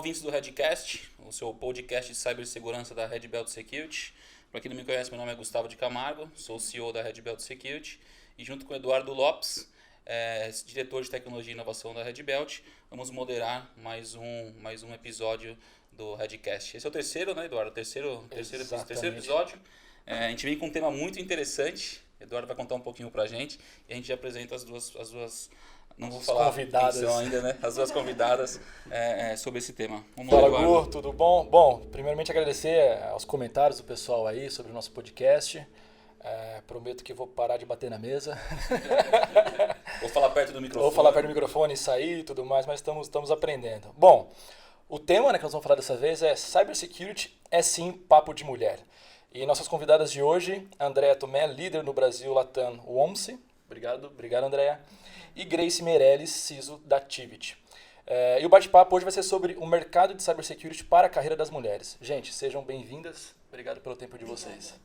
ouvintes do Redcast, o seu podcast de cibersegurança da Red Belt Security. Para quem não me conhece, meu nome é Gustavo de Camargo, sou o CEO da Red Belt Security e junto com o Eduardo Lopes, diretor de tecnologia e inovação da Red Belt, vamos moderar mais um episódio do Redcast. Esse é o terceiro, né, Eduardo? Terceiro episódio. A gente vem com um tema muito interessante. Eduardo vai contar um pouquinho pra gente e a gente já apresenta as duas não vou falar convidadas. Quem são ainda, né? As duas convidadas sobre esse tema. Fala, Gu, tudo bom? Bom, primeiramente agradecer aos comentários do pessoal aí sobre o nosso podcast. Prometo que vou parar de bater na mesa. Vou falar perto do microfone. Vou falar perto do microfone e sair e tudo mais, mas estamos aprendendo. Bom, o tema, né, que nós vamos falar dessa vez é Cybersecurity é sim papo de mulher. E nossas convidadas de hoje, Andréa Tomé, líder no Brasil Latam WOMSE. Obrigado, Andréa. E Grace Meirelles, CISO da Tivit. E o bate-papo hoje vai ser sobre o mercado de cybersecurity para a carreira das mulheres. Gente, sejam bem-vindas. Obrigado pelo tempo de vocês.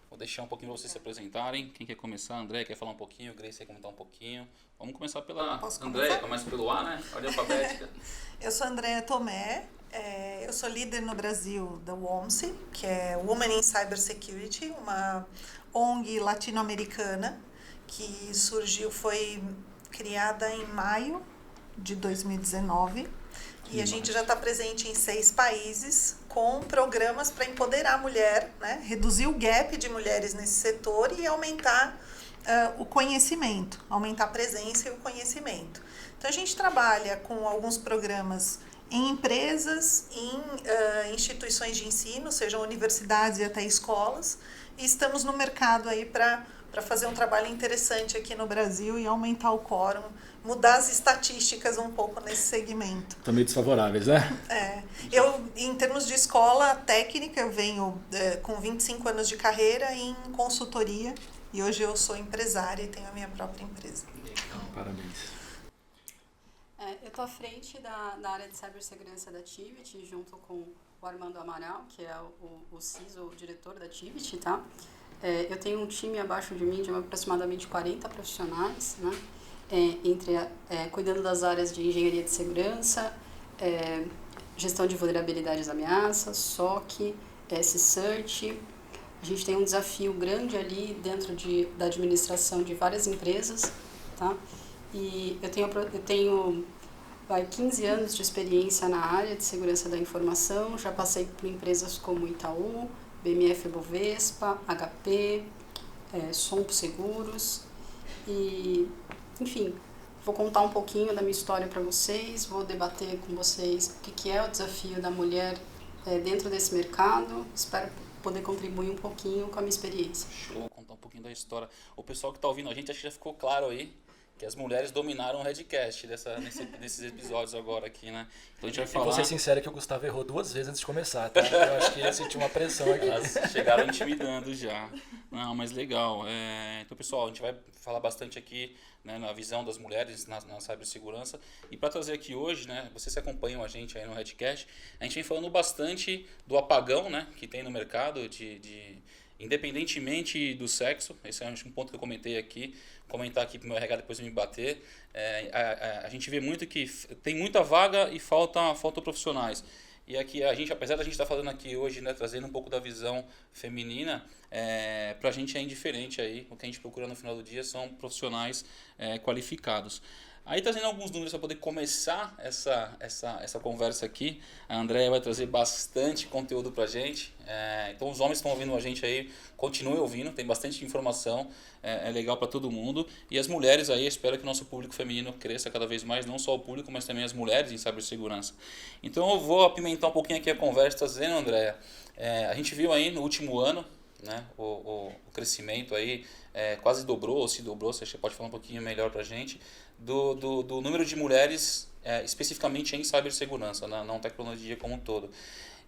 Vou deixar um pouquinho para vocês se apresentarem. Quem quer começar? André quer falar um pouquinho, Grace quer comentar um pouquinho. Vamos começar pela André, começa pelo A, né? Ordem alfabética. Eu sou Andréa Tomé, eu sou líder no Brasil da WOMSE, que é Women in Cybersecurity, uma ONG latino-americana que foi criada em maio de 2019 e a gente já está presente em 6 países com programas para empoderar a mulher, né? Reduzir o gap de mulheres nesse setor e aumentar o conhecimento, aumentar a presença e o conhecimento. Então a gente trabalha com alguns programas em empresas, em instituições de ensino, sejam universidades e até escolas, e estamos no mercado aí para fazer um trabalho interessante aqui no Brasil e aumentar o quórum, mudar as estatísticas um pouco nesse segmento. Estão meio desfavoráveis, né? Eu, em termos de escola técnica, eu venho com 25 anos de carreira em consultoria e hoje eu sou empresária e tenho a minha própria empresa. Parabéns. Eu estou à frente da área de cibersegurança da Tivit, junto com o Armando Amaral, que é o CISO, o diretor da Tivit, tá? Eu tenho um time abaixo de mim de aproximadamente 40 profissionais, né? Cuidando das áreas de engenharia de segurança, gestão de vulnerabilidades e ameaças, SOC, S-Search. A gente tem um desafio grande ali dentro da administração de várias empresas, tá? E eu tenho 15 anos de experiência na área de segurança da informação, já passei por empresas como Itaú, BMF Bovespa, HP, Sompo Seguros e, enfim, vou contar um pouquinho da minha história para vocês, vou debater com vocês o que é o desafio da mulher dentro desse mercado, espero poder contribuir um pouquinho com a minha experiência. Show, contar um pouquinho da história. O pessoal que está ouvindo a gente, acho que já ficou claro aí que as mulheres dominaram o Redcast nesses episódios agora aqui, né? Então a gente vai falar... E vou ser sincero que o Gustavo errou 2 vezes antes de começar, tá? Eu acho que ele sentiu uma pressão aqui. Elas chegaram intimidando já. Não, mas legal. Então, pessoal, a gente vai falar bastante aqui, né, na visão das mulheres na cibersegurança. E para trazer aqui hoje, né, vocês que acompanham a gente aí no Redcast, a gente vem falando bastante do apagão, né, que tem no mercado independentemente do sexo. Esse é um ponto que eu comentar aqui para o meu RH depois me bater. A gente vê muito que tem muita vaga e falta profissionais. E aqui apesar da gente estar falando aqui hoje, né, trazendo um pouco da visão feminina, para a gente é indiferente aí. O que a gente procura no final do dia são profissionais qualificados. Aí trazendo alguns números para poder começar essa conversa aqui, a Andréa vai trazer bastante conteúdo para a gente. Então os homens que estão ouvindo a gente aí, continuem ouvindo, tem bastante informação, é legal para todo mundo. E as mulheres aí, espero que o nosso público feminino cresça cada vez mais, não só o público, mas também as mulheres em cibersegurança. Então eu vou apimentar um pouquinho aqui a conversa, trazendo, Andréa. A gente viu aí no último ano, né, o crescimento aí quase dobrou, ou se dobrou, você pode falar um pouquinho melhor para a gente, do número de mulheres especificamente em cibersegurança, não tecnologia como um todo.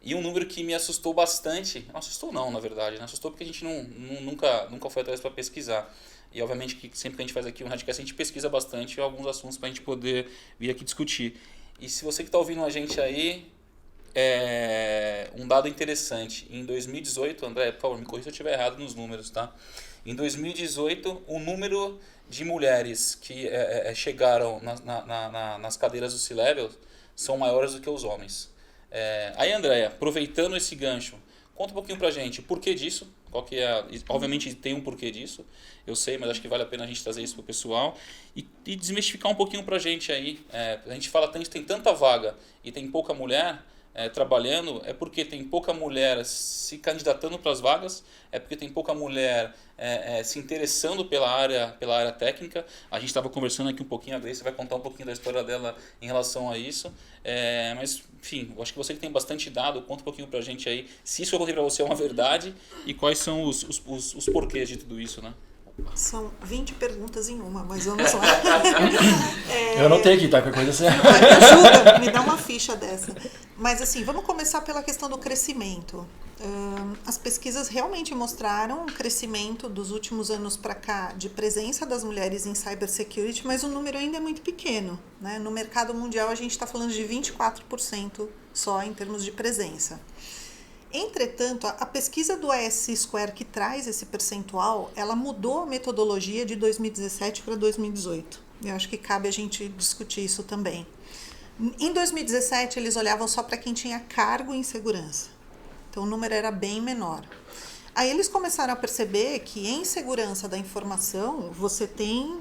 E um número que me assustou bastante, não assustou não, na verdade, assustou porque a gente nunca foi atrás para pesquisar. E obviamente que sempre que a gente faz aqui um Redcast, a gente pesquisa bastante alguns assuntos para a gente poder vir aqui discutir. E se você que está ouvindo a gente aí, um dado interessante, em 2018, André, por favor, me corrija se eu estiver errado nos números, tá? Em 2018, o número de mulheres que chegaram nas cadeiras do C-Level são maiores do que os homens. Aí, Andréia, aproveitando esse gancho, conta um pouquinho pra gente o porquê disso. Qual que é obviamente tem um porquê disso, eu sei, mas acho que vale a pena a gente trazer isso pro pessoal e desmistificar um pouquinho pra gente aí. A gente fala tanto, tem tanta vaga e tem pouca mulher trabalhando, é porque tem pouca mulher se candidatando para as vagas, é porque tem pouca mulher se interessando pela área técnica. A gente estava conversando aqui um pouquinho, a Grace vai contar um pouquinho da história dela em relação a isso, mas enfim, eu acho que você que tem bastante dado, conta um pouquinho pra gente aí se isso que eu contei para você é uma verdade e quais são os porquês de tudo isso, né? São 20 perguntas em uma, mas vamos lá. Eu anotei aqui, tá? Qualquer coisa assim. Me ajuda, me dá uma ficha dessa. Mas assim, vamos começar pela questão do crescimento. As pesquisas realmente mostraram um crescimento dos últimos anos para cá de presença das mulheres em cybersecurity, mas o número ainda é muito pequeno, né? No mercado mundial a gente está falando de 24% só em termos de presença. Entretanto, a pesquisa do ASC Square que traz esse percentual, ela mudou a metodologia de 2017 para 2018. Eu acho que cabe a gente discutir isso também. Em 2017, eles olhavam só para quem tinha cargo em segurança. Então, o número era bem menor. Aí eles começaram a perceber que em segurança da informação, você tem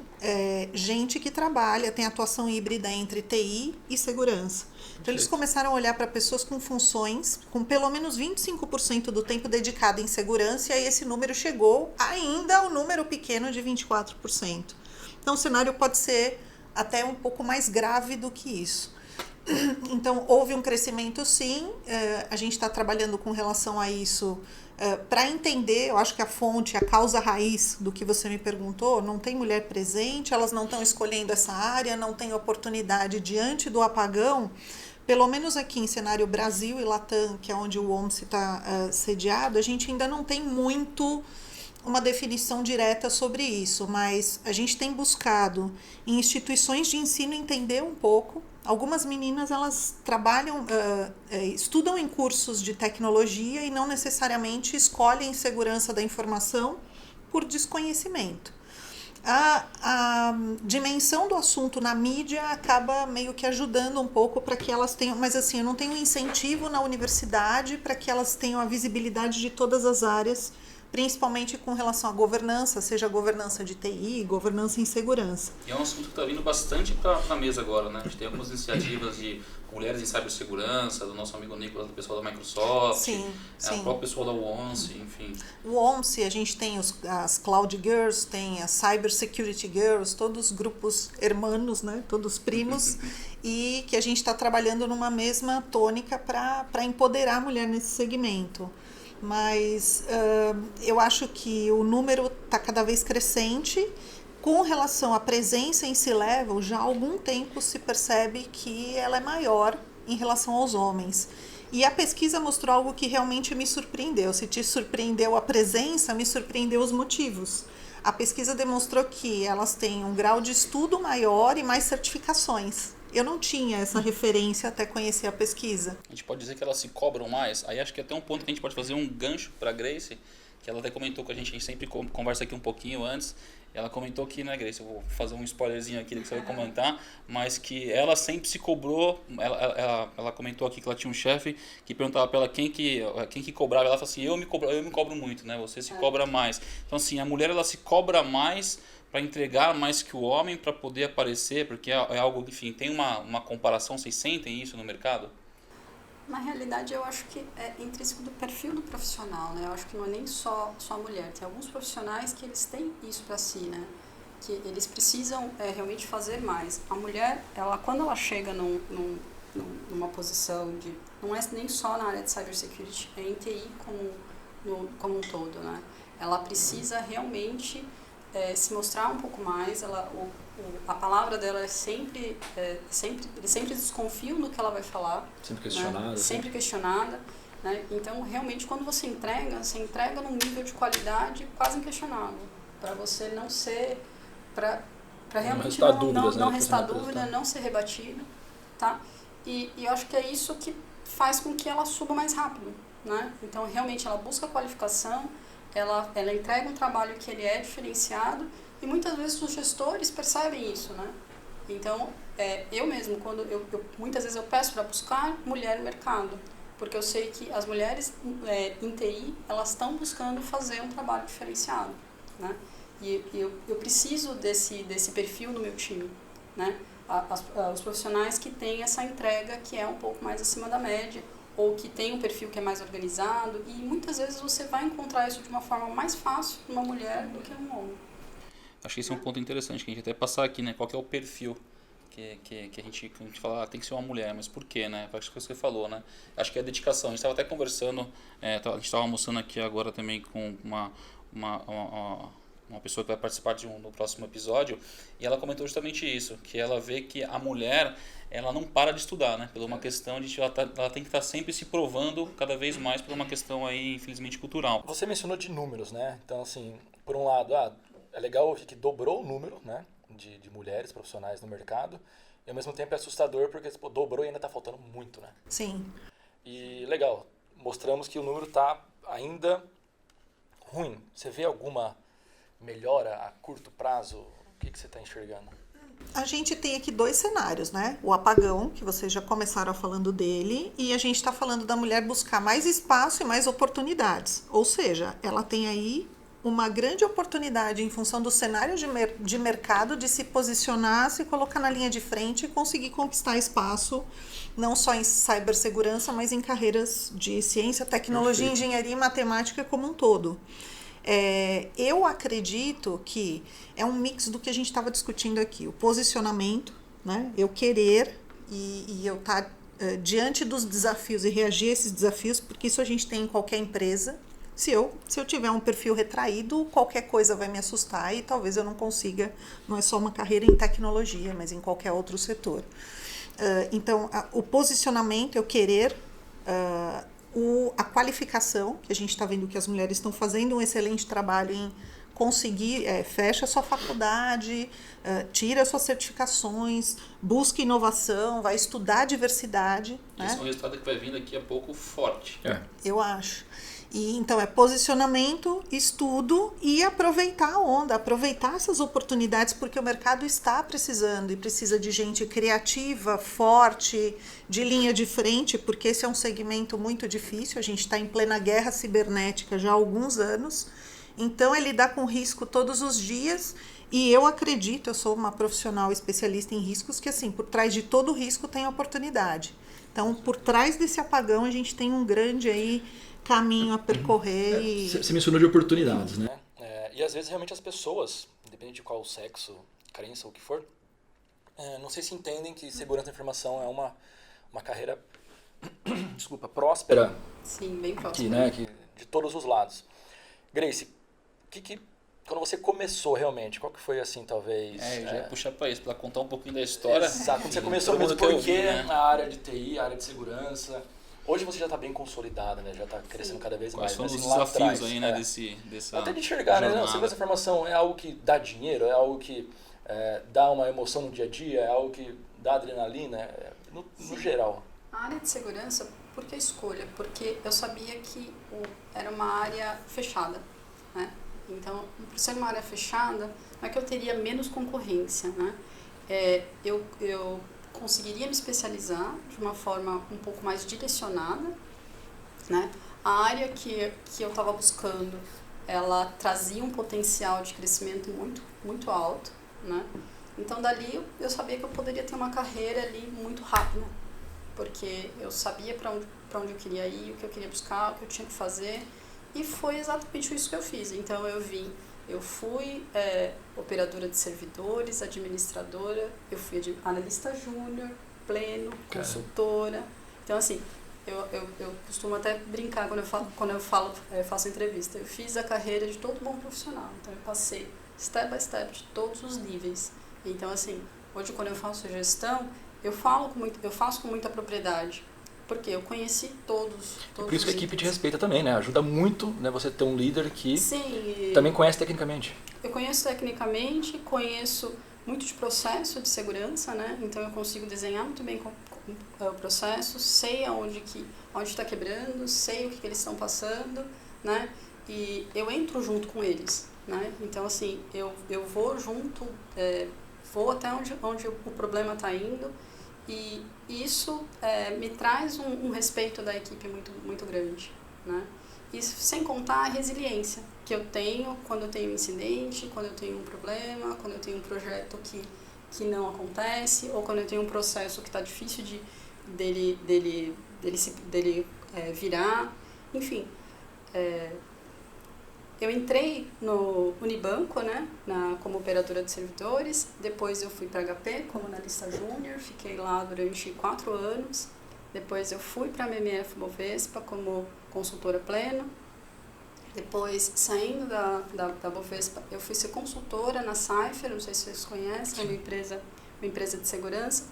gente que trabalha, tem atuação híbrida entre TI e segurança. Então, eles começaram a olhar para pessoas com funções, com pelo menos 25% do tempo dedicado em segurança, e aí esse número chegou ainda ao número pequeno de 24%. Então, o cenário pode ser até um pouco mais grave do que isso. Então, houve um crescimento, sim. A gente está trabalhando com relação a isso para entender. Eu acho que a fonte, a causa raiz do que você me perguntou, não tem mulher presente, elas não estão escolhendo essa área, não tem oportunidade diante do apagão. Pelo menos aqui em cenário Brasil e Latam, que é onde o OMS está sediado, a gente ainda não tem muito uma definição direta sobre isso, mas a gente tem buscado em instituições de ensino entender um pouco. Algumas meninas, elas trabalham, estudam em cursos de tecnologia e não necessariamente escolhem segurança da informação por desconhecimento. A dimensão do assunto na mídia acaba meio que ajudando um pouco para que elas tenham, mas assim, eu não tenho incentivo na universidade para que elas tenham a visibilidade de todas as áreas, principalmente com relação à governança, seja governança de TI, governança em segurança. E é um assunto que está vindo bastante para a mesa agora, né? A gente tem algumas iniciativas de mulheres em cibersegurança, do nosso amigo Nicolas, do pessoal da Microsoft, sim. O próprio pessoal da ONCE, enfim. O ONCE, a gente tem as Cloud Girls, tem as Cyber Security Girls, todos grupos hermanos, né? Todos primos, e que a gente está trabalhando numa mesma tônica para empoderar a mulher nesse segmento. Mas eu acho que o número está cada vez crescente. Com relação à presença em C-Level, já há algum tempo se percebe que ela é maior em relação aos homens. E a pesquisa mostrou algo que realmente me surpreendeu. Se te surpreendeu a presença, me surpreendeu os motivos. A pesquisa demonstrou que elas têm um grau de estudo maior e mais certificações. Eu não tinha essa referência até conhecer a pesquisa. A gente pode dizer que elas se cobram mais. Aí acho que até um ponto que a gente pode fazer um gancho para a Grace, que ela até comentou com a gente sempre conversa aqui um pouquinho antes. Ela comentou que, né, Grace, eu vou fazer um spoilerzinho aqui que você vai comentar, mas que ela sempre se cobrou. Ela comentou aqui que ela tinha um chefe que perguntava para ela quem que cobrava. Ela falou assim: eu me cobro muito, né? Você se cobra mais. Então, assim, a mulher ela se cobra mais para entregar mais que o homem, para poder aparecer, porque é algo, enfim, tem uma comparação. Vocês sentem isso no mercado? Na realidade, eu acho que é intrínseco do perfil do profissional, né? Eu acho que não é nem só a mulher. Tem alguns profissionais que eles têm isso para si, né? Que eles precisam realmente fazer mais. A mulher, quando ela chega numa posição de... Não é nem só na área de cybersecurity, é em TI como um todo, né? Ela precisa realmente se mostrar um pouco mais. A palavra dela eles sempre desconfiam do que ela vai falar. Sempre questionada. Né? Sempre questionada. Né? Então, realmente, quando você entrega num nível de qualidade quase inquestionável. Para você não ser... Para realmente não restar dúvida, não ser rebatido. Tá? E eu acho que é isso que faz com que ela suba mais rápido. Né? Então, realmente, ela busca qualificação, ela entrega um trabalho que ele é diferenciado. E muitas vezes os gestores percebem isso, né? Então, eu mesmo, quando muitas vezes eu peço para buscar mulher no mercado, porque eu sei que as mulheres em TI, elas estão buscando fazer um trabalho diferenciado, né? E eu preciso desse perfil no meu time, né? Os profissionais que têm essa entrega que é um pouco mais acima da média, ou que tem um perfil que é mais organizado, e muitas vezes você vai encontrar isso de uma forma mais fácil numa mulher do que num homem. Acho que esse é um ponto interessante que a gente até passar aqui, né? Qual que é o perfil que a gente fala, tem que ser uma mulher, mas por quê, né? Acho que você falou, né? Acho que é a dedicação. A gente estava até conversando, a gente estava almoçando aqui agora também com uma pessoa que vai participar no próximo episódio, e ela comentou justamente isso, que ela vê que a mulher, ela não para de estudar, né? Por uma questão de ela tem que estar sempre se provando cada vez mais por uma questão aí, infelizmente, cultural. Você mencionou de números, né? Então, assim, por um lado, é legal ouvir que dobrou o número, né, de mulheres profissionais no mercado, e ao mesmo tempo é assustador porque dobrou e ainda está faltando muito, né? Sim. E legal, mostramos que o número está ainda ruim. Você vê alguma melhora a curto prazo? O que você está enxergando? A gente tem aqui 2 cenários, né? O apagão, que vocês já começaram falando dele, e a gente está falando da mulher buscar mais espaço e mais oportunidades. Ou seja, ela tem aí uma grande oportunidade em função do cenário de mercado de se posicionar, se colocar na linha de frente e conseguir conquistar espaço, não só em cibersegurança, mas em carreiras de ciência, tecnologia, engenharia e matemática como um todo. Eu acredito que é um mix do que a gente estava discutindo aqui, o posicionamento, né? Eu querer e eu estar diante dos desafios e reagir a esses desafios, porque isso a gente tem em qualquer empresa. Se eu tiver um perfil retraído, qualquer coisa vai me assustar e talvez eu não consiga, não é só uma carreira em tecnologia, mas em qualquer outro setor. Então, o posicionamento, eu querer, a qualificação, que a gente está vendo que as mulheres estão fazendo um excelente trabalho em conseguir, fecha a sua faculdade, tira suas certificações, busca inovação, vai estudar diversidade. Esse é um resultado que vai vindo daqui a pouco forte. Eu acho. E, então, é posicionamento, estudo e aproveitar a onda, aproveitar essas oportunidades, porque o mercado está precisando e precisa de gente criativa, forte, de linha de frente, porque esse é um segmento muito difícil, a gente está em plena guerra cibernética já há alguns anos, então é lidar com risco todos os dias, e eu acredito, eu sou uma profissional especialista em riscos, que assim, por trás de todo risco tem oportunidade. Então, por trás desse apagão, a gente tem um grande aí caminho a percorrer. Você mencionou de oportunidades, né? E às vezes realmente as pessoas, independente de qual sexo, crença ou o que for, não sei se entendem que segurança da informação é uma carreira próspera. Sim, bem próspera. Que, né, que, de todos os lados. Grace, quando você começou realmente, qual que foi assim, talvez... Eu já ia puxar para isso, para contar um pouquinho da história. Exato, quando você começou mesmo, por que a área de TI, a área de segurança... Hoje você já está bem consolidada, né? Já está crescendo cada vez mais. Quais são os lá desafios atrás, aí, né? Dessa até de enxergar, né? Não, segurança da informação é algo que dá dinheiro, é algo que dá uma emoção no dia a dia, é algo que dá adrenalina, no geral. A área de segurança, por que escolha? Porque eu sabia que era uma área fechada, né? Então, por ser uma área fechada, não é que eu teria menos concorrência, né? Eu conseguiria me especializar de uma forma um pouco mais direcionada, né? A área que eu estava buscando, ela trazia um potencial de crescimento muito, muito alto, né? Então, dali eu sabia que eu poderia ter uma carreira ali muito rápida, porque eu sabia para onde eu queria ir, o que eu queria buscar, o que eu tinha que fazer, e foi exatamente isso que eu fiz. Então, eu fui operadora de servidores, administradora, eu fui analista júnior, pleno, consultora. Então, assim, eu costumo até brincar quando eu faço entrevista. Eu fiz a carreira de todo bom profissional. Então, eu passei step by step de todos os níveis. Então, assim, hoje quando eu faço gestão, eu faço com muita propriedade. Porque eu conheci todos por isso que a equipe te respeita também, né? Ajuda muito, né, você ter um líder que Sim, também conhece tecnicamente. Eu conheço tecnicamente, conheço muito de processo de segurança, né? Então eu consigo desenhar muito bem o processo, sei onde está quebrando, sei o que eles estão passando, né? E eu entro junto com eles, né? Então, assim, eu vou junto vou até onde o problema está indo, e isso me traz um respeito da equipe muito, muito grande, né? Isso sem contar a resiliência que eu tenho quando eu tenho um incidente, quando eu tenho um problema, quando eu tenho um projeto que não acontece, ou quando eu tenho um processo que está difícil dele virar. Enfim, eu entrei no Unibanco, né, como operadora de servidores, depois eu fui para HP como analista júnior, fiquei lá durante 4 anos, depois eu fui para a MMF Bovespa como consultora plena, depois saindo da Bovespa eu fui ser consultora na Cypher, não sei se vocês conhecem, é uma empresa de segurança,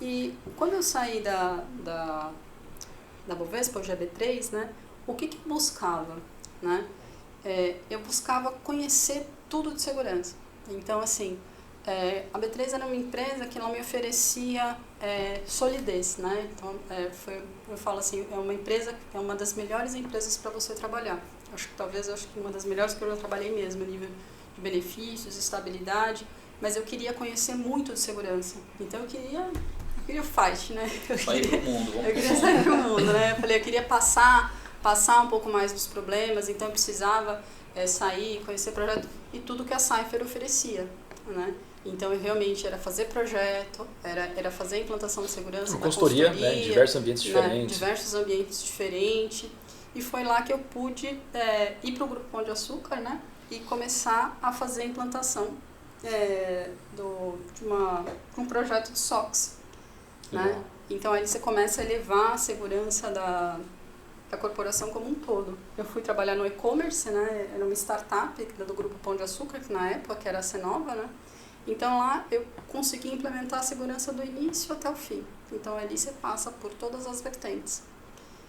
e quando eu saí da Bovespa, hoje é B3, né, o que eu buscava, né? Eu buscava conhecer tudo de segurança. Então, assim, a B3 era uma empresa que ela me oferecia solidez, né? Então, eu falo assim, é uma empresa, é uma das melhores empresas para você trabalhar. Acho que uma das melhores que eu já trabalhei mesmo, a nível de benefícios, estabilidade, mas eu queria conhecer muito de segurança. Então, eu queria o fight, né? Sair pro mundo, eu queria sair pro mundo, né? Eu falei, eu queria passar um pouco mais dos problemas, então eu precisava sair, conhecer projeto e tudo que a Cypher oferecia, né? Então eu realmente era fazer projeto, era fazer implantação de segurança, consultoria, né, em diversos ambientes diferentes. Diversos ambientes diferentes, e foi lá que eu pude ir para o Grupo Pão de Açúcar, né? E começar a fazer a implantação de um projeto de SOX, né? Então aí você começa a elevar a segurança da corporação como um todo. Eu fui trabalhar no e-commerce, né? Era uma startup do Grupo Pão de Açúcar, que na época era a Cenova, né? Então lá eu consegui implementar a segurança do início até o fim. Então ali você passa por todas as vertentes.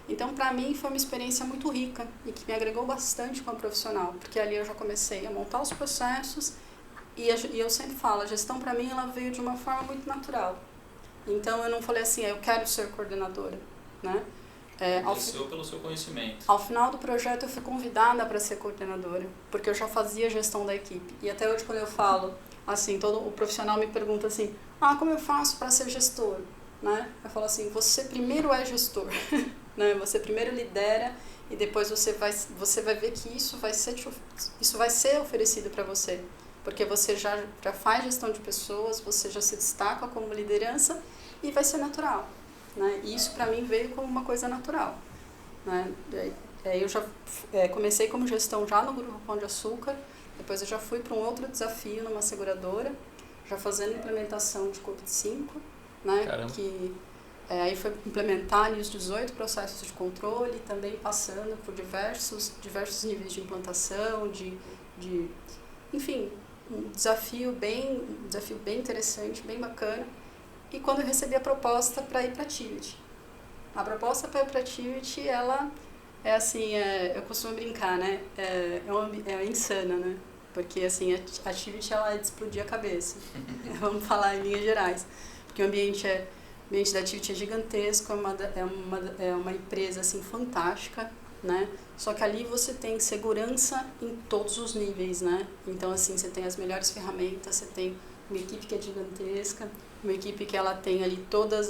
Então para mim foi uma experiência muito rica e que me agregou bastante como profissional, porque ali eu já comecei a montar os processos e eu sempre falo, a gestão para mim ela veio de uma forma muito natural. Então eu não falei assim, eu quero ser coordenadora, né? Cresceu pelo seu conhecimento. Ao final do projeto eu fui convidada para ser coordenadora, porque eu já fazia gestão da equipe. E até hoje quando eu falo, assim, todo o profissional me pergunta assim, como eu faço para ser gestor? Né? Eu falo assim, você primeiro é gestor, né? Você primeiro lidera e depois você vai ver que isso vai ser oferecido para você. Porque você já faz gestão de pessoas, você já se destaca como liderança e vai ser natural. Né? E isso para mim veio como uma coisa natural. Né? Eu já comecei como gestão já no Grupo Pão de Açúcar, depois eu já fui para um outro desafio numa seguradora, já fazendo implementação de Covid-5, né? Que aí foi implementar ali os 18 processos de controle, também passando por diversos níveis de implantação, enfim, um desafio bem interessante, bem bacana. E quando eu recebi a proposta para ir para a Tivit. A proposta para ir para a Tivit, ela é assim, eu costumo brincar, né? É insana, né? Porque assim, a Tivit ela é de explodir a cabeça. Vamos falar em linhas gerais. Porque o ambiente da Tivit é gigantesco, é uma empresa assim, fantástica, né? Só que ali você tem segurança em todos os níveis, né? Então assim, você tem as melhores ferramentas, você tem uma equipe que é gigantesca, uma equipe que ela tem ali todos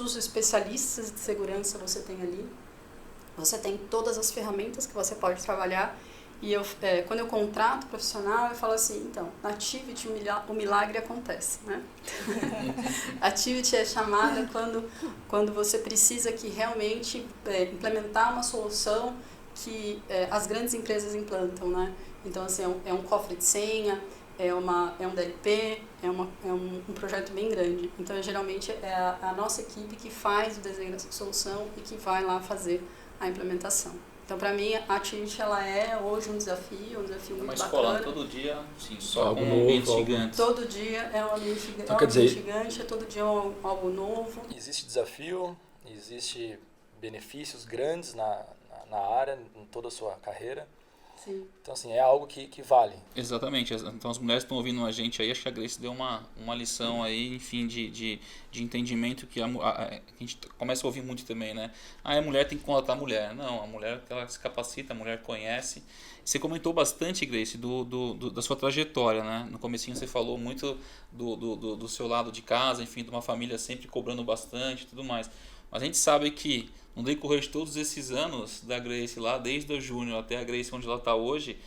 os especialistas de segurança você tem ali, você tem todas as ferramentas que você pode trabalhar, e quando eu contrato profissional, eu falo assim, então, na Tivit o milagre acontece, né? A Tivit é chamada quando você precisa que realmente implementar uma solução que as grandes empresas implantam, né? Então, assim, é um cofre de senha, é um DLP, é um projeto bem grande. Então, geralmente, é a nossa equipe que faz o desenho dessa solução e que vai lá fazer a implementação. Então, para mim, a Tivit ela é hoje um desafio muito bacana. Uma escola todo dia, sim, só algo com novo, ambientes gigantes. Todo dia é um ambiente gigante, Então, quer dizer, gigante, é todo dia algo novo. Existe desafio, existe benefícios grandes na área, em toda a sua carreira. Sim. Então, assim, é algo que vale. Exatamente. Então as mulheres estão ouvindo a gente aí, acho que a Grace deu uma lição aí, enfim, de entendimento que a gente começa a ouvir muito também, né? A mulher tem que contratar a mulher. Não, a mulher ela se capacita, a mulher conhece. Você comentou bastante, Grace, da sua trajetória, né? No comecinho você falou muito do seu lado de casa, enfim, de uma família sempre cobrando bastante e tudo mais. Mas a gente sabe que no decorrer de todos esses anos da Grace lá, desde o Júnior até a Grace onde ela está hoje,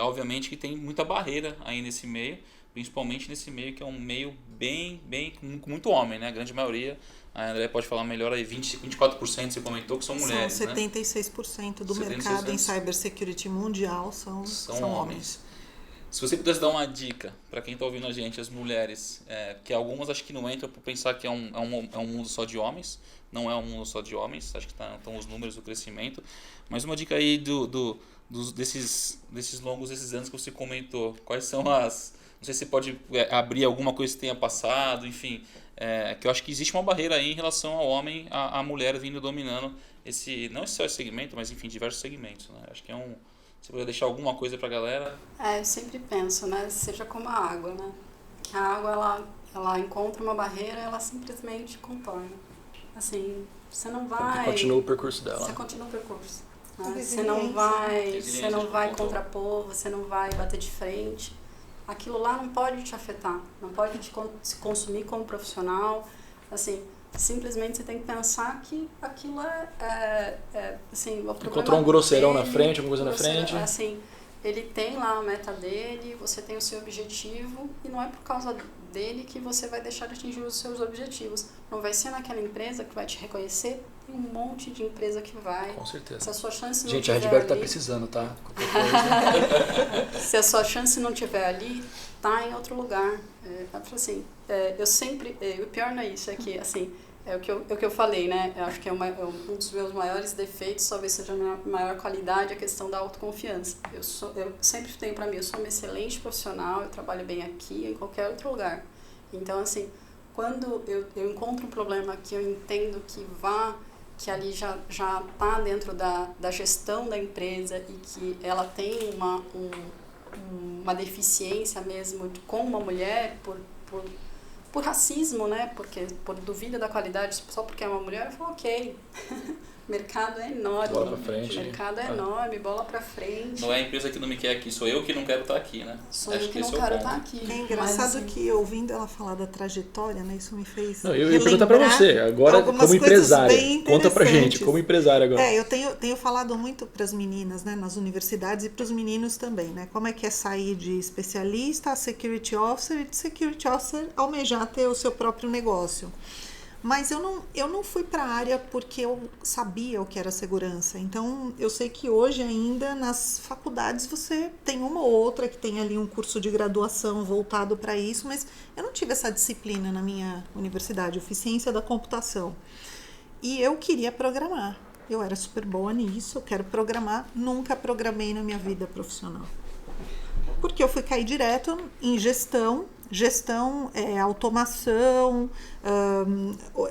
obviamente que tem muita barreira aí nesse meio, principalmente nesse meio que é um meio bem com muito homem, né? A grande maioria, a André pode falar melhor aí, 24% você comentou que são mulheres, São né? 76% do 76%. mercado em cybersecurity mundial são homens. Se você pudesse dar uma dica para quem está ouvindo a gente, as mulheres, que algumas acho que não entram por pensar que é um mundo só de homens, não é um mundo só de homens, acho que estão os números do crescimento, mas uma dica aí desses longos, esses anos que você comentou, quais são não sei se você pode abrir alguma coisa que tenha passado, enfim, que eu acho que existe uma barreira aí em relação ao homem, à mulher vindo dominando não só esse segmento, mas enfim, diversos segmentos, né? Acho que você poderia deixar alguma coisa pra galera? Eu sempre penso, né? Seja como a água, né? A água, ela encontra uma barreira, ela simplesmente contorna. Assim, você não vai... Continua o percurso dela. Você continua o percurso. Né? Você não vai contrapor, você não vai bater de frente. Aquilo lá não pode te afetar, não pode te consumir como profissional. Assim, simplesmente você tem que pensar que aquilo assim, o encontrou um grosseirão na frente, alguma coisa na frente. Assim, ele tem lá a meta dele, você tem o seu objetivo e não é por causa dele que você vai deixar de atingir os seus objetivos. Não vai ser naquela empresa que vai te reconhecer, tem um monte de empresa que vai. Com certeza. Se a sua chance não gente, a Redberg tá precisando, tá? Se a sua chance não tiver ali, tá em outro lugar. Assim, eu sempre... o pior não é isso, é que, assim, é o que eu falei, né? Eu acho que um dos meus maiores defeitos, talvez seja a minha maior qualidade, a questão da autoconfiança. Eu sempre tenho pra mim, eu sou uma excelente profissional, eu trabalho bem aqui, em qualquer outro lugar. Então, assim, quando eu encontro um problema que eu entendo que ali já está dentro da gestão da empresa e que ela tem uma deficiência mesmo com uma mulher por racismo, né? Porque por dúvida da qualidade só porque é uma mulher, eu falo, ok. O mercado é enorme. Bola pra frente. O mercado é enorme, bola pra frente. Não é a empresa que não me quer aqui, sou eu que não quero estar aqui, né? Sou eu que não quero estar aqui. É engraçado assim, que ouvindo ela falar da trajetória, né? Isso me fez. Não, eu ia perguntar pra você, agora como empresária. Conta pra gente, como empresária agora. Eu tenho falado muito pras meninas, né? Nas universidades e pros meninos também, né? Como é que é sair de especialista a security officer e de security officer almejar ter o seu próprio negócio. Mas eu não fui para a área porque eu sabia o que era segurança. Então, eu sei que hoje ainda nas faculdades você tem uma ou outra que tem ali um curso de graduação voltado para isso, mas eu não tive essa disciplina na minha universidade, eu fiz ciência da computação. E eu queria programar. Eu era super boa nisso, eu quero programar. Nunca programei na minha vida profissional. Porque eu fui cair direto em gestão, automação,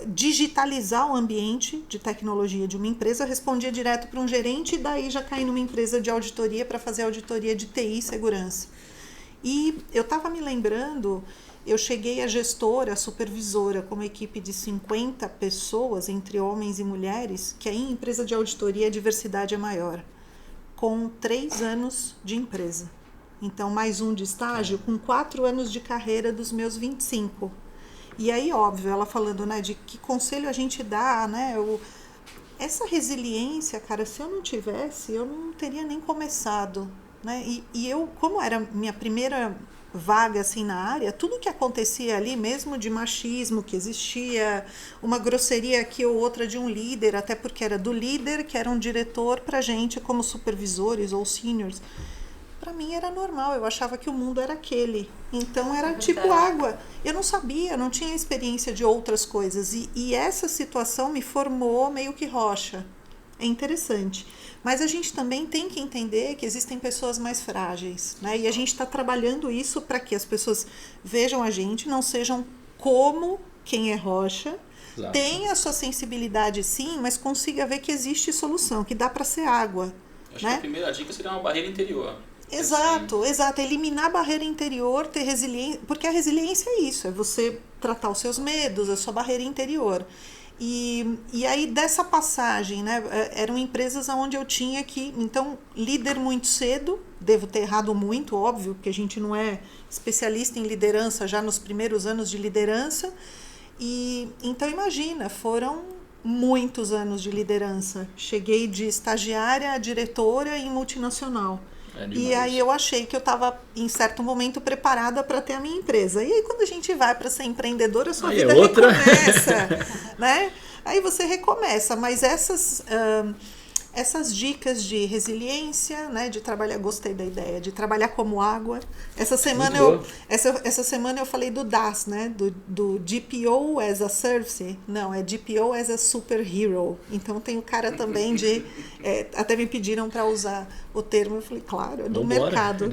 digitalizar o ambiente de tecnologia de uma empresa. Eu respondia direto para um gerente e daí já caí numa empresa de auditoria para fazer auditoria de TI e segurança. E eu estava me lembrando, eu cheguei a gestora, a supervisora, com uma equipe de 50 pessoas, entre homens e mulheres, que aí em empresa de auditoria a diversidade é maior, com 3 anos de empresa. Então, mais um de estágio, com 4 anos de carreira dos meus 25. E aí, óbvio, ela falando, né, de que conselho a gente dá, né, essa resiliência, cara, se eu não tivesse, eu não teria nem começado, né, e eu, como era minha primeira vaga, assim, na área, tudo que acontecia ali, mesmo de machismo, que existia uma grosseria aqui ou outra de um líder, até porque era do líder, que era um diretor pra gente, como supervisores ou seniors, para mim era normal, eu achava que o mundo era aquele. Então era tipo água. Eu não sabia, não tinha experiência de outras coisas. E essa situação me formou meio que rocha. É interessante. Mas a gente também tem que entender que existem pessoas mais frágeis, né? E a gente está trabalhando isso para que as pessoas vejam a gente, não sejam como quem é rocha. Exato. Tenha a sua sensibilidade sim, mas consiga ver que existe solução, que dá para ser água. Acho né? que a primeira dica seria uma barreira interior. Exato, exato. Eliminar a barreira interior, ter resiliência, porque a resiliência é isso, é você tratar os seus medos, a sua barreira interior. E aí dessa passagem, né, eram empresas onde eu tinha que, então, líder muito cedo, devo ter errado muito, óbvio, porque a gente não é especialista em liderança já nos primeiros anos de liderança. E então imagina, foram muitos anos de liderança. Cheguei de estagiária a diretora em multinacional. E aí eu achei que eu estava, em certo momento, preparada para ter a minha empresa. E aí quando a gente vai para ser empreendedora, a sua vida recomeça, né? Aí você recomeça, mas essas dicas de resiliência, né, de trabalhar, gostei da ideia, de trabalhar como água. Essa semana eu falei do DAS, né, do DPO as a Service. Não, é DPO as a Superhero. Então tem o cara também de... até me pediram para usar o termo, eu falei, claro, é do mercado.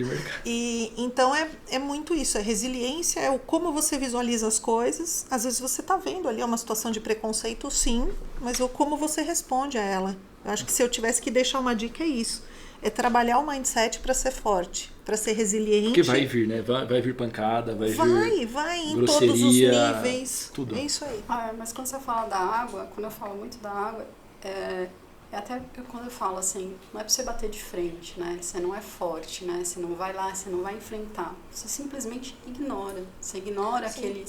E então é muito isso, é resiliência, é o como você visualiza as coisas. Às vezes você está vendo ali uma situação de preconceito, sim, mas o como você responde a ela. Eu acho que se eu tivesse que deixar uma dica é isso. É trabalhar o mindset para ser forte, para ser resiliente. Porque vai vir, né? Vai vir pancada, vai vir em todos os níveis. Tudo. É isso aí. Mas quando você fala da água, quando eu falo muito da água, até quando eu falo assim, não é para você bater de frente, né? Você não é forte, né? Você não vai lá, você não vai enfrentar. Você simplesmente ignora. Você ignora aquele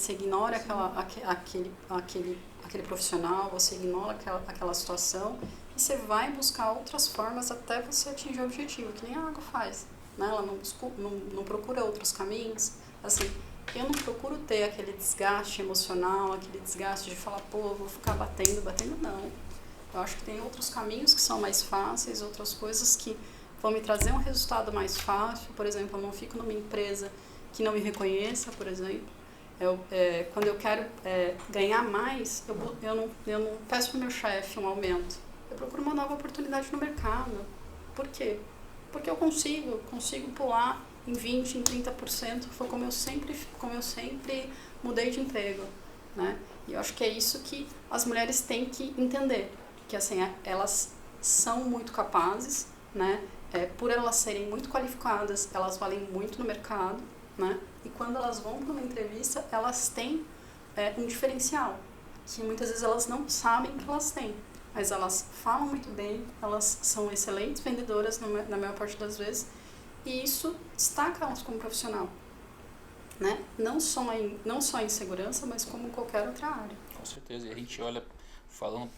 profissional, você ignora aquela situação e você vai buscar outras formas até você atingir o objetivo, que nem a água faz, né? Ela não procura outros caminhos. Assim, eu não procuro ter aquele desgaste emocional, aquele desgaste de falar, pô, eu vou ficar batendo, não. Eu acho que tem outros caminhos que são mais fáceis, outras coisas que vão me trazer um resultado mais fácil. Por exemplo, eu não fico numa empresa que não me reconheça, por exemplo. Quando eu quero ganhar mais, eu não peço para o meu chefe um aumento. Eu procuro uma nova oportunidade no mercado. Por quê? Porque eu consigo pular em 20%, em 30%. Foi como eu sempre mudei de emprego, né? E eu acho que é isso que as mulheres têm que entender. Que assim, elas são muito capazes, né? Por elas serem muito qualificadas, elas valem muito no mercado, né? E quando elas vão para uma entrevista, elas têm um diferencial, que muitas vezes elas não sabem que elas têm, mas elas falam muito bem, elas são excelentes vendedoras na maior parte das vezes, e isso destaca elas como profissional, né? Não só em segurança, mas como qualquer outra área. Com certeza, e a gente olha, falando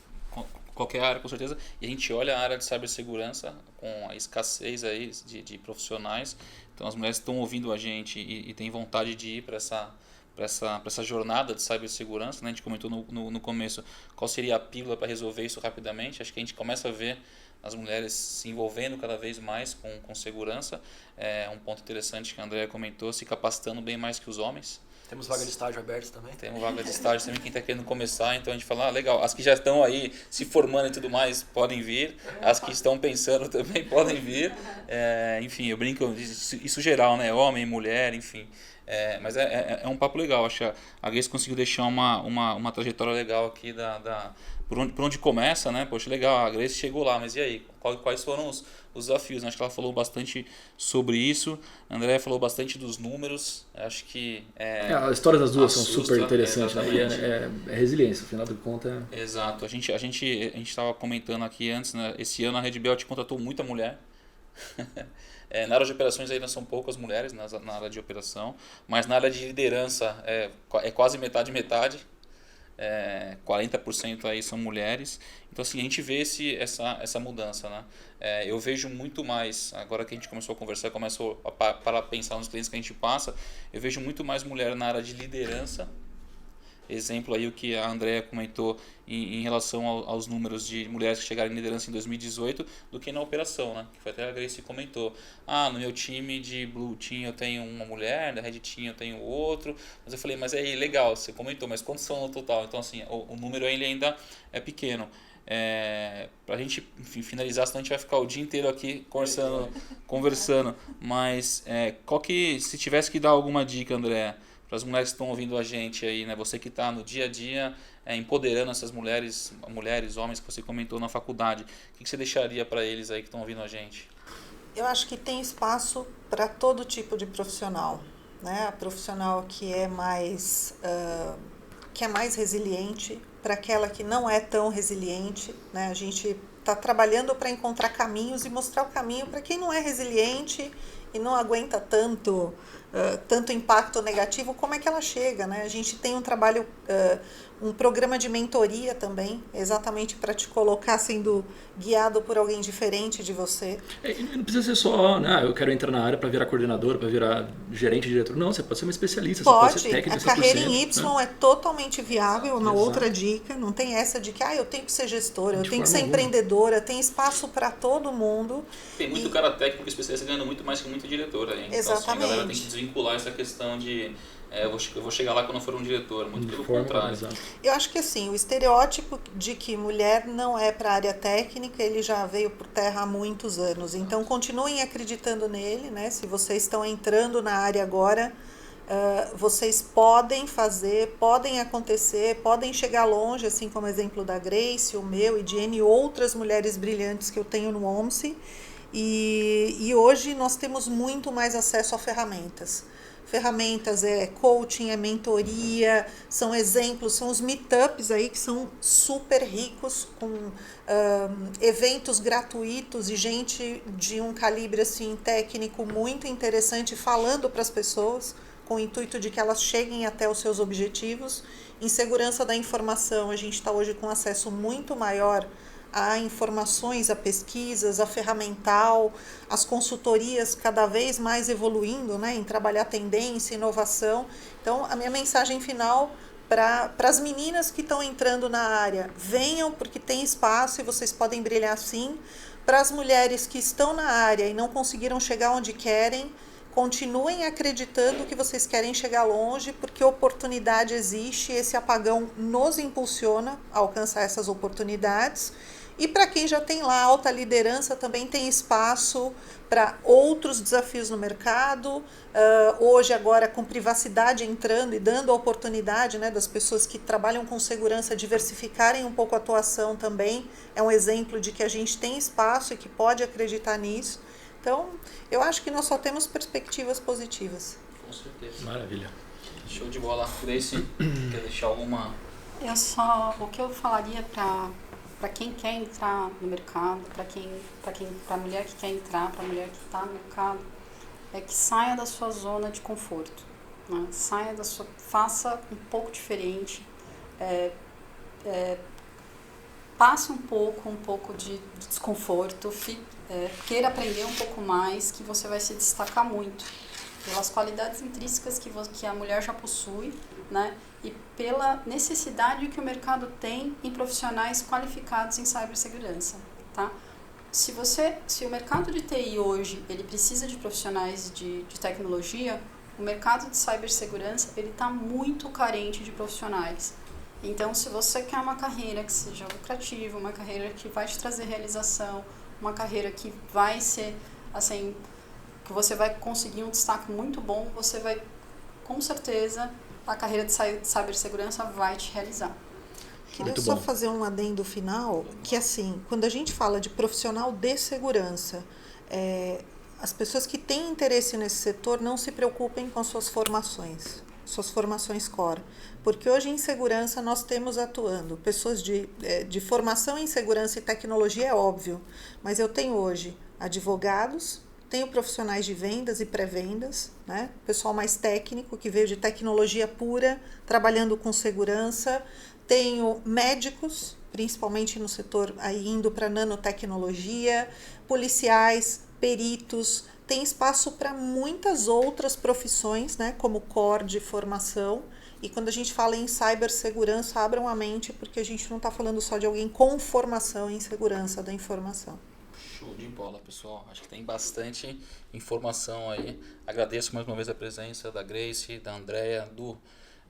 qualquer área com certeza, e a gente olha a área de cibersegurança com a escassez aí de profissionais. Então as mulheres estão ouvindo a gente e têm vontade de ir para essa jornada de cibersegurança, né? A gente comentou no começo qual seria a pílula para resolver isso rapidamente. Acho que a gente começa a ver as mulheres se envolvendo cada vez mais com segurança. É um ponto interessante que a Andrea comentou, se capacitando bem mais que os homens. Temos vaga de estágio aberta também? Temos vaga de estágio também, quem está querendo começar. Então a gente fala, legal, as que já estão aí se formando e tudo mais podem vir, as que estão pensando também podem vir. Enfim, eu brinco, isso geral, né? Homem, mulher, enfim. Mas é um papo legal. Acho que a Grace conseguiu deixar uma trajetória legal aqui por onde começa, né? Poxa, legal, a Grace chegou lá, mas e aí? Quais foram os desafios? Acho que ela falou bastante sobre isso. A Andrea falou bastante dos números. Acho que... a história das duas são super interessantes, né? E é resiliência, afinal de contas. Exato. A gente estava comentando aqui antes, né? Esse ano a Red Belt contratou muita mulher. Na área de operações ainda são poucas mulheres na área de operação, mas na área de liderança é quase metade. 40% aí são mulheres. Então assim, a gente vê essa mudança, né? Eu vejo muito mais, agora que a gente começou a conversar, começou a pensar nos clientes que a gente passa, eu vejo muito mais mulher na área de liderança. Exemplo aí o que a Andrea comentou em relação aos números de mulheres que chegaram em liderança em 2018 do que na operação, né? Que foi até a Grace comentou. No meu time de Blue Team eu tenho uma mulher, na Red Team eu tenho outro. Mas eu falei, mas é legal, você comentou, mas quantos são no total? Então assim, o número ainda é pequeno. Pra gente finalizar, senão a gente vai ficar o dia inteiro aqui conversando. Mas se tivesse que dar alguma dica, André, as mulheres que estão ouvindo a gente aí, né? Você que está no dia a dia empoderando essas mulheres, homens que você comentou na faculdade, o que você deixaria para eles aí que estão ouvindo a gente? Eu acho que tem espaço para todo tipo de profissional, né? A profissional que é mais resiliente, para aquela que não é tão resiliente, né? A gente está trabalhando para encontrar caminhos e mostrar o caminho para quem não é resiliente e não aguenta tanto impacto negativo, como é que ela chega, né? A gente tem um trabalho, um programa de mentoria também, exatamente para te colocar sendo guiado por alguém diferente de você. Não precisa ser só, eu quero entrar na área para virar coordenador, para virar gerente, diretor. Não, você pode ser uma especialista, você pode ser técnico 100%. A carreira em Y, né? É totalmente viável. Uma Exato. outra dica, não tem essa de que eu tenho que ser gestora, eu tenho que ser forma alguma. empreendedora, tem espaço para todo mundo. Tem muito cara técnico e especialista ganhando muito mais que muito diretor aí. Então, Exatamente. assim, a galera tem que desvincular essa questão de eu vou chegar lá quando eu for um diretor, muito pelo contrário. Exato. Eu acho que assim, o estereótipo de que mulher não é para a área técnica, ele já veio por terra há muitos anos. Então, continuem acreditando nele, né? Se vocês estão entrando na área agora, vocês podem fazer, podem acontecer, podem chegar longe, assim como o exemplo da Grace, o meu e de N outras mulheres brilhantes que eu tenho no OMSI. E hoje nós temos muito mais acesso a ferramentas. Ferramentas coaching, mentoria, são exemplos, são os meetups aí que são super ricos, com eventos gratuitos e gente de um calibre assim, técnico muito interessante falando para as pessoas, com o intuito de que elas cheguem até os seus objetivos. Em segurança da informação, a gente está hoje com acesso muito maior a informações, a pesquisas, a ferramental, as consultorias cada vez mais evoluindo, né, em trabalhar tendência, inovação. Então, a minha mensagem final para as meninas que estão entrando na área, venham porque tem espaço e vocês podem brilhar sim. Para as mulheres que estão na área e não conseguiram chegar onde querem, continuem acreditando que vocês querem chegar longe, porque oportunidade existe, esse apagão nos impulsiona a alcançar essas oportunidades. E para quem já tem lá alta liderança, também tem espaço para outros desafios no mercado. Hoje, agora, com privacidade entrando e dando a oportunidade, né, das pessoas que trabalham com segurança diversificarem um pouco a atuação também. É um exemplo de que a gente tem espaço e que pode acreditar nisso. Então, eu acho que nós só temos perspectivas positivas. Com certeza. Maravilha. Show de bola. Grace, quer deixar alguma... O que eu falaria para quem quer entrar no mercado, para a mulher que quer entrar, para a mulher que está no mercado, é que saia da sua zona de conforto, né? Faça um pouco diferente, passe um pouco de desconforto, queira aprender um pouco mais, que você vai se destacar muito pelas qualidades intrínsecas que a mulher já possui, né? E pela necessidade que o mercado tem em profissionais qualificados em cibersegurança, tá? Se o mercado de TI hoje ele precisa de profissionais de tecnologia, o mercado de cibersegurança ele está muito carente de profissionais. Então, se você quer uma carreira que seja lucrativa, uma carreira que vai te trazer realização, uma carreira que vai ser, assim, que você vai conseguir um destaque muito bom, você vai, com certeza, a carreira de cibersegurança vai te realizar. Queria só fazer um adendo final, que assim, quando a gente fala de profissional de segurança, as pessoas que têm interesse nesse setor não se preocupem com suas formações core, porque hoje em segurança nós temos atuando pessoas de formação em segurança e tecnologia, é óbvio, mas eu tenho hoje advogados, tenho profissionais de vendas e pré-vendas, né? Pessoal mais técnico, que veio de tecnologia pura, trabalhando com segurança. Tenho médicos, principalmente no setor aí indo para nanotecnologia, policiais, peritos. Tem espaço para muitas outras profissões, né? Como core de formação. E quando a gente fala em cibersegurança, abram a mente, porque a gente não está falando só de alguém com formação em segurança da informação. Show de bola, pessoal. Acho que tem bastante informação aí. Agradeço mais uma vez a presença da Grace, da Andrea, do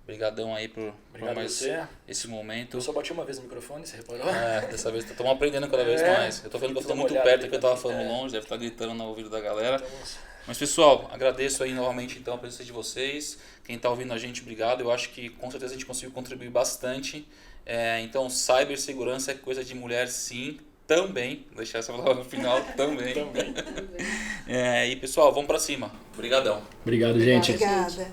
Obrigadão aí por Obrigado a mais você. esse momento. Eu só bati uma vez no microfone, você reparou? Dessa vez estamos aprendendo cada vez mais. Eu tô falando que eu tô muito perto, que eu tava falando longe, deve estar gritando no ouvido da galera. Mas pessoal, agradeço aí novamente então a presença de vocês. Quem está ouvindo a gente, obrigado. Eu acho que com certeza a gente conseguiu contribuir bastante. Então, cibersegurança é coisa de mulher, sim, também. Vou deixar essa palavra no final, também. Também. E pessoal, vamos para cima. Obrigadão. Obrigado, gente. Obrigada.